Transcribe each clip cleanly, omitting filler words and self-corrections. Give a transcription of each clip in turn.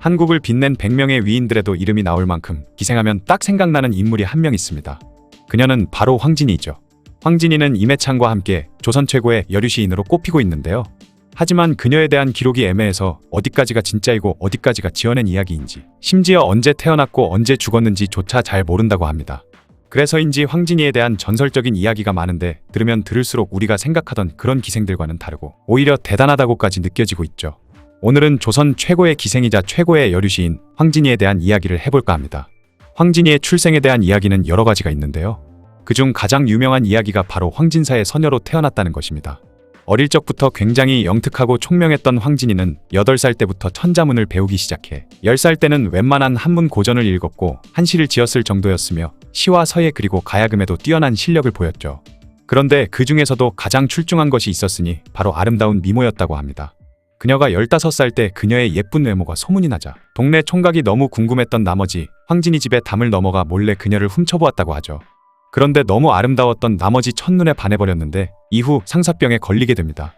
한국을 빛낸 100명의 위인들에도 이름이 나올 만큼 기생하면 딱 생각나는 인물이 한 명 있습니다. 그녀는 바로 황진이죠. 황진이는 임해창과 함께 조선 최고의 여류 시인으로 꼽히고 있는데요. 하지만 그녀에 대한 기록이 애매해서 어디까지가 진짜이고 어디까지가 지어낸 이야기인지, 심지어 언제 태어났고 언제 죽었는지조차 잘 모른다고 합니다. 그래서인지 황진이에 대한 전설적인 이야기가 많은데 들으면 들을수록 우리가 생각하던 그런 기생들과는 다르고 오히려 대단하다고까지 느껴지고 있죠. 오늘은 조선 최고의 기생이자 최고의 여류시인 황진이에 대한 이야기를 해볼까 합니다. 황진이의 출생에 대한 이야기는 여러 가지가 있는데요. 그중 가장 유명한 이야기가 바로 황진사의 서녀로 태어났다는 것입니다. 어릴 적부터 굉장히 영특하고 총명했던 황진이는 8살 때부터 천자문을 배우기 시작해 10살 때는 웬만한 한문 고전을 읽었고 한시를 지었을 정도였으며 시와 서예 그리고 가야금에도 뛰어난 실력을 보였죠. 그런데 그 중에서도 가장 출중한 것이 있었으니 바로 아름다운 미모였다고 합니다. 그녀가 15살 때 그녀의 예쁜 외모가 소문이 나자 동네 총각이 너무 궁금했던 나머지 황진이 집에 담을 넘어가 몰래 그녀를 훔쳐보았다고 하죠. 그런데 너무 아름다웠던 나머지 첫눈에 반해버렸는데 이후 상사병에 걸리게 됩니다.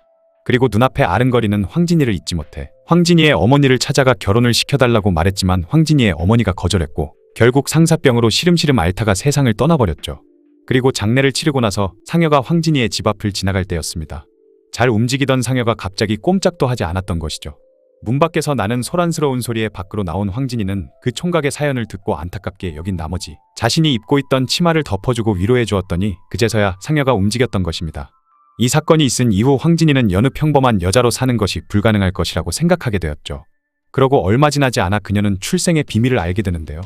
그리고 눈앞에 아른거리는 황진이를 잊지 못해 황진이의 어머니를 찾아가 결혼을 시켜달라고 말했지만 황진이의 어머니가 거절했고 결국 상사병으로 시름시름 앓다가 세상을 떠나버렸죠. 그리고 장례를 치르고 나서 상여가 황진이의 집 앞을 지나갈 때였습니다. 잘 움직이던 상여가 갑자기 꼼짝도 하지 않았던 것이죠. 문 밖에서 나는 소란스러운 소리에 밖으로 나온 황진이는 그 총각의 사연을 듣고 안타깝게 여긴 나머지 자신이 입고 있던 치마를 덮어주고 위로해 주었더니 그제서야 상여가 움직였던 것입니다. 이 사건이 있은 이후 황진이는 여느 평범한 여자로 사는 것이 불가능할 것이라고 생각하게 되었죠. 그러고 얼마 지나지 않아 그녀는 출생의 비밀을 알게 되는데요.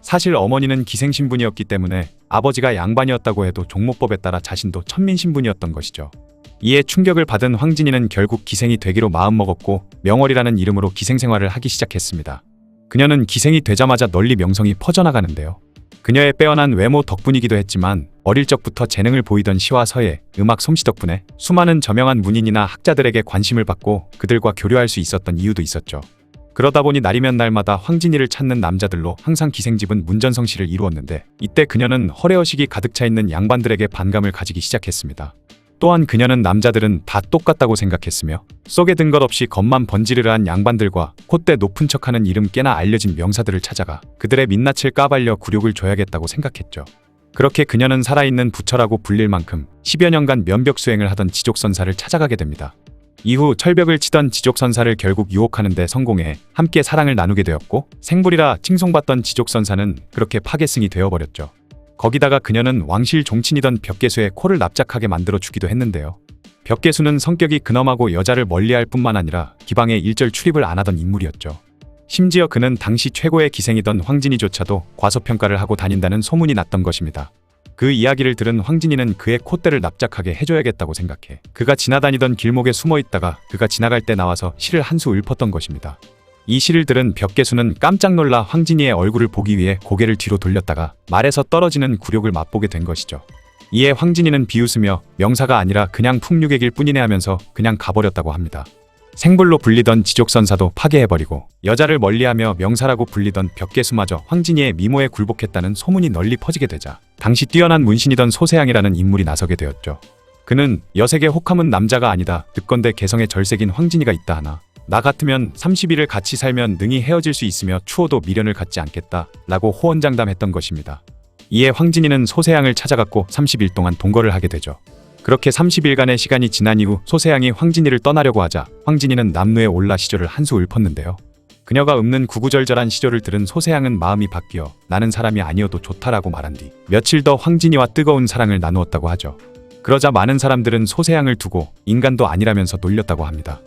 사실 어머니는 기생신분이었기 때문에 아버지가 양반이었다고 해도 종모법에 따라 자신도 천민신분이었던 것이죠. 이에 충격을 받은 황진이는 결국 기생이 되기로 마음먹었고 명월이라는 이름으로 기생생활을 하기 시작했습니다. 그녀는 기생이 되자마자 널리 명성이 퍼져나가는데요. 그녀의 빼어난 외모 덕분이기도 했지만 어릴 적부터 재능을 보이던 시와 서예, 음악 솜씨 덕분에 수많은 저명한 문인이나 학자들에게 관심을 받고 그들과 교류할 수 있었던 이유도 있었죠. 그러다 보니 날이면 날마다 황진이를 찾는 남자들로 항상 기생집은 문전성시를 이루었는데 이때 그녀는 허례허식이 가득 차 있는 양반들에게 반감을 가지기 시작했습니다. 또한 그녀는 남자들은 다 똑같다고 생각했으며 속에 든 것 없이 겉만 번지르르한 양반들과 콧대 높은 척하는 이름 꽤나 알려진 명사들을 찾아가 그들의 민낯을 까발려 굴욕을 줘야겠다고 생각했죠. 그렇게 그녀는 살아있는 부처라고 불릴 만큼 10여 년간 면벽수행을 하던 지족선사를 찾아가게 됩니다. 이후 철벽을 치던 지족선사를 결국 유혹하는 데 성공해 함께 사랑을 나누게 되었고 생불이라 칭송받던 지족선사는 그렇게 파괴승이 되어버렸죠. 거기다가 그녀는 왕실 종친이던 벽계수의 코를 납작하게 만들어 주기도 했는데요. 벽계수는 성격이 근엄하고 여자를 멀리할 뿐만 아니라 기방에 일절 출입을 안 하던 인물이었죠. 심지어 그는 당시 최고의 기생이던 황진이조차도 과소평가를 하고 다닌다는 소문이 났던 것입니다. 그 이야기를 들은 황진이는 그의 콧대를 납작하게 해줘야겠다고 생각해 그가 지나다니던 길목에 숨어있다가 그가 지나갈 때 나와서 시를 한 수 읊었던 것입니다. 이 시를 들은 벽계수는 깜짝 놀라 황진이의 얼굴을 보기 위해 고개를 뒤로 돌렸다가 말에서 떨어지는 굴욕을 맛보게 된 것이죠. 이에 황진이는 비웃으며 명사가 아니라 그냥 풍류객일 뿐이네 하면서 그냥 가버렸다고 합니다. 생불로 불리던 지족선사도 파괴해버리고 여자를 멀리하며 명사라고 불리던 벽계수마저 황진이의 미모에 굴복했다는 소문이 널리 퍼지게 되자 당시 뛰어난 문신이던 소세양이라는 인물이 나서게 되었죠. 그는 여색의 혹함은 남자가 아니다. 듣건대 개성의 절색인 황진이가 있다 하나 나 같으면 30일을 같이 살면 능히 헤어질 수 있으며 추호도 미련을 갖지 않겠다 라고 호언장담했던 것입니다. 이에 황진이는 소세양을 찾아갔고 30일 동안 동거를 하게 되죠. 그렇게 30일간의 시간이 지난 이후 소세양이 황진이를 떠나려고 하자 황진이는 남루에 올라 시조를 한 수 읊었는데요. 그녀가 읊는 구구절절한 시조를 들은 소세양은 마음이 바뀌어 나는 사람이 아니어도 좋다라고 말한 뒤 며칠 더 황진이와 뜨거운 사랑을 나누었다고 하죠. 그러자 많은 사람들은 소세양을 두고 인간도 아니라면서 놀렸다고 합니다.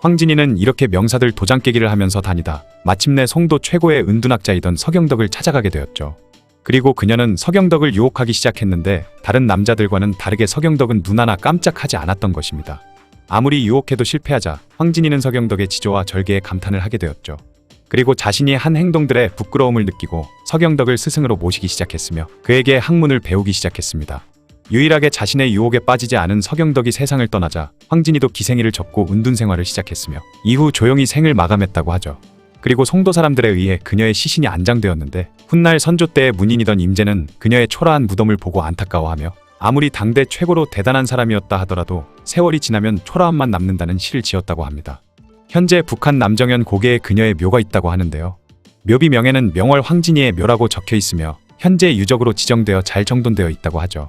황진이는 이렇게 명사들 도장 깨기를 하면서 다니다 마침내 송도 최고의 은둔학자이던 서경덕을 찾아가게 되었죠. 그리고 그녀는 서경덕을 유혹하기 시작했는데 다른 남자들과는 다르게 서경덕은 눈 하나 깜짝하지 않았던 것입니다. 아무리 유혹해도 실패하자 황진이는 서경덕의 지조와 절개에 감탄을 하게 되었죠. 그리고 자신이 한 행동들에 부끄러움을 느끼고 서경덕을 스승으로 모시기 시작했으며 그에게 학문을 배우기 시작했습니다. 유일하게 자신의 유혹에 빠지지 않은 서경덕이 세상을 떠나자 황진이도 기생이를 접고 은둔 생활을 시작했으며 이후 조용히 생을 마감했다고 하죠. 그리고 송도 사람들에 의해 그녀의 시신이 안장되었는데 훗날 선조 때의 문인이던 임제는 그녀의 초라한 무덤을 보고 안타까워하며 아무리 당대 최고로 대단한 사람이었다 하더라도 세월이 지나면 초라함만 남는다는 시를 지었다고 합니다. 현재 북한 남정현 고개에 그녀의 묘가 있다고 하는데요. 묘비 명에는 명월 황진이의 묘라고 적혀 있으며 현재 유적으로 지정되어 잘 정돈되어 있다고 하죠.